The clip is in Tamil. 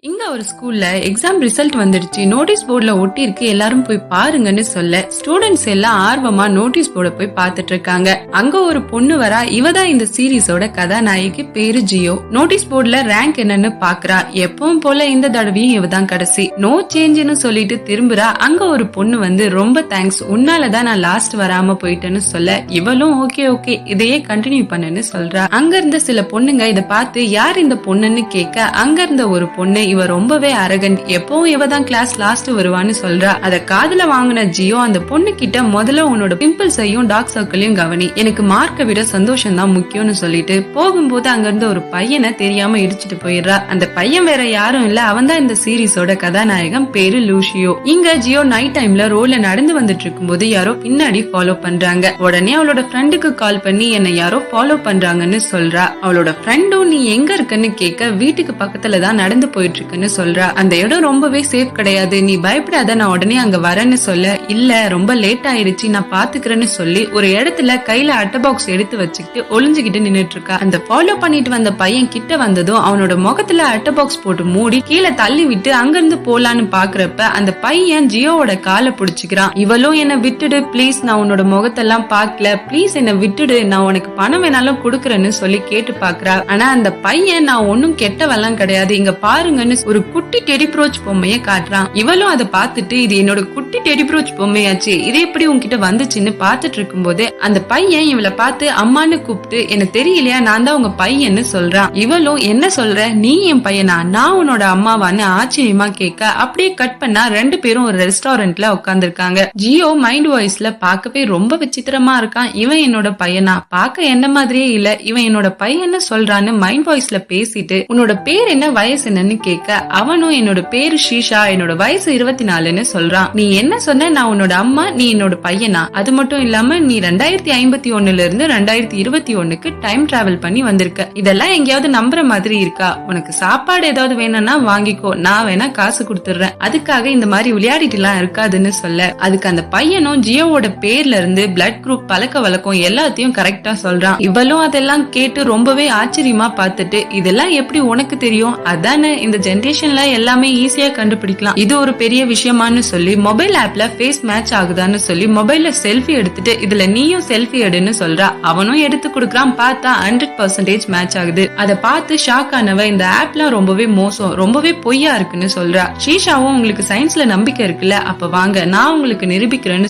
இங்க ஒரு ஸ்கூல்ல எக்ஸாம் ரிசல்ட் வந்துடுச்சு. நோட்டீஸ் போர்டுல ஒட்டி இருக்கு, எல்லாரும் போய் பாருங்கன்னு சொல்ல ஸ்டூடெண்ட்ஸ் எல்லாம் ஆர்வமா நோட்டீஸ் போர்ட போய் பாத்துட்டு இருக்காங்க. அங்க ஒரு பொண்ணு வரா. இவதான் இந்த சீரீஸோட கதாநாயகி, பேரு ஜியோ. நோட்டீஸ் போர்டுல ரேங்க் என்னன்னு பாக்குறா. எப்பவும் போல இந்த தடவையும் இவதான் கடைசி. நோ சேஞ்சுன்னு சொல்லிட்டு திரும்புறா. அங்க ஒரு பொண்ணு வந்து ரொம்ப தேங்க்ஸ், உன்னாலதான் நான் லாஸ்ட் வராம போயிட்டேன்னு சொல்ல இவளும் ஓகே ஓகே இதையே கண்டினியூ பண்ணுன்னு சொல்றா. அங்க இருந்த சில பொண்ணுங்க இத பார்த்து யார் இந்த பொண்ணுன்னு கேட்க அங்க இருந்த ஒரு பொண்ணு இவ ரொம்பவே அரகண்ட், எப்பவும் இவ தான் கிளாஸ் லாஸ்ட் வருவான்னு சொல்றா. அத காதுல வாங்கின ஜியோ அந்த பொண்ணு கிட்ட முதல்ல உன்னோட பிம்பிள்ஸையும் டார்க் சர்க்கிளையும் கவனி, எனக்கு மார்க்கை விட சந்தோஷம் தான் முக்கியம்னு சொல்லிட்டு போகும்போது அங்க இருந்த ஒரு பையனை தெரியாம இடிச்சிட்டு போயிடுறா. அந்த பையன் வேற யாரும் இல்ல, அவன் தான் இந்த சீரீஸோட கதாநாயகன், பேரு லூசியோ. இங்க ஜியோ நைட் டைம்ல ரோட்ல நடந்து வந்துட்டு இருக்கும் போது யாரோ பின்னாடி ஃபாலோ பண்றாங்க. உடனே அவளோட ஃப்ரெண்டுக்கு கால் பண்ணி என்ன யாரோ ஃபாலோ பண்றாங்கன்னு சொல்றா. அவளோட ஃப்ரெண்டும் நீ எங்க இருக்கன்னு கேட்க வீட்டுக்கு பக்கத்துல தான் நடந்து போயிட்டு இருக்குன்னு சொல்றா. அந்த இடம் ரொம்பவே சேஃப் கிடையாது, நீ பயப்படாத, நான் உடனே அங்க வரேன்னு சொல்ல இல்ல ரொம்ப லேட் ஆயிடுச்சு நான் பாத்துக்கிறேன்னு சொல்லி ஒரு இடத்துல கையில அட்டை பாக்ஸ் எடுத்து வச்சுக்கிட்டு ஒளிஞ்சுகிட்டு நின்னுட்டு இருக்கா. அந்த ஃபாலோ பண்ணிட்டு வந்த பையன் கிட்ட வந்ததும் அவனோட முகத்துல அட்டை பாக்ஸ் போட்டு மூடி கீழே தள்ளி விட்டு அங்கிருந்து போலான்னு பாக்குறப்ப அந்த பையன் ஜியோவோட காலை புடிச்சுக்கிறான். இவளும் என்ன விட்டுடு ப்ளீஸ், நான் உன்னோட முகத்தெல்லாம் பாக்கல, ப்ளீஸ் என்ன விட்டுடு, நான் உனக்கு பணம் வேணாலும் கொடுக்கறேன்னு சொல்லி கேட்டு பாக்குறா. ஆனா அந்த பையன் நான் ஒன்னும் கெட்டவெல்லாம் கிடையாது, இங்க பாருங்கன்னு ஒரு குட்டி டெடிப்ரோச் பொம்மைய காட்டுறான். இவளும் அதை பார்த்துட்டு இது என்னோட குட்டி டெடிப்ரோச் பொம்மையாச்சு, இது எப்படி உன்கிட்ட வந்துச்சுன்னு பாத்துட்டு இருக்கும் போது அந்த பையன் இவளை பார்த்து அம்மான்னு கூப்பிட்டு என்ன தெரியலையா நான் தான் உங்க பையன்னு சொல்றான். இவளும் என்ன சொல்ற, நீ என் பையனா, நான் உன்னோட அம்மாவான்னு ஆச்சரியமா கேட்க அப்படியே கட் பண்ணா ரெண்டு பேரும் ஒரு ரெஸ்டாரண்ட்ல உட்கார்ந்து இருக்காங்க. ஜியோ மைண்ட் வாய்ஸ்ல பார்க்கவே ரொம்ப விசித்திரமா இருக்கான். இவன் என்னோட பையனா, பார்க்க என்ன மாதிரியே இல்ல, இவன் என்னோட பையன்னு சொல்றான்னு மைண்ட் வாய்ஸ்ல பேசிட்டு உன்னோட பேர் என்ன வயசு என்னன்னு கேட்க அவனும் என்னோட பேரு ஷீஷா, என்னோட வயசு 24ன்னு சொல்றான். நீ என்ன சொன்ன, நான் உன்னோட அம்மா, நீ என்னோட பையனா, அது மட்டும் இல்லாம நீ 2051 இருந்து 2021க்கு டைம் டிராவல் பண்ணி வந்திருக்க, இதெல்லாம் எங்கேயாவது நம்புற மாதிரி இருக்கா? உனக்கு சாப்பாடு ஏதாவது வேணும்னா வாங்கிக்கோ, நான் வேணா காசு கொடுத்துடுறேன், அதுக்காக இந்த மாதிரி விளையாடிட்டு எல்லாம் இருக்காதுன்னு சொல்ல அதுக்கு அந்த பையனும் ஜியோவோட பேர்ல இருந்து பிளட் குரூப் பழக்க வழக்கம் எல்லாத்தையும் கரெக்டா சொல்றான். இவளும் அதெல்லாம் கேட்டு ரொம்பவே ஆச்சரியமா பார்த்துட்டு இதெல்லாம் எப்படி உனக்கு தெரியும், அதானே இந்த ஜெனரேஷன்ல எல்லாமே ஈஸியா கண்டுபிடிக்கலாம், இது ஒரு பெரிய விஷயமானு சொல்லி மொபைல் ஆப்ல ஃபேஸ் மேட்ச் ஆகுதான்னு சொல்லி மொபைல்ல செல்ஃபி எடுத்துட்டு இதுல நீயும் செல்ஃபி எடுன்னு சொல்றா. அவனும் எடுத்து கொடுக்கறான். பார்த்தா 100% மேட்ச் ஆகுது. அதை பார்த்து ஷாக் ஆனவ இந்த ஆப்லாம் ரொம்பவே மோசம், ரொம்பவே பொய்யா இருக்குன்னு சொல்றா. ஷீஷாவும் உங்களுக்கு சயின்ஸ்ல நம்பிக்கை இருக்குல்ல, அப்ப வாங்க நான் உங்களுக்கு நிரூபிக்கிறேன்னு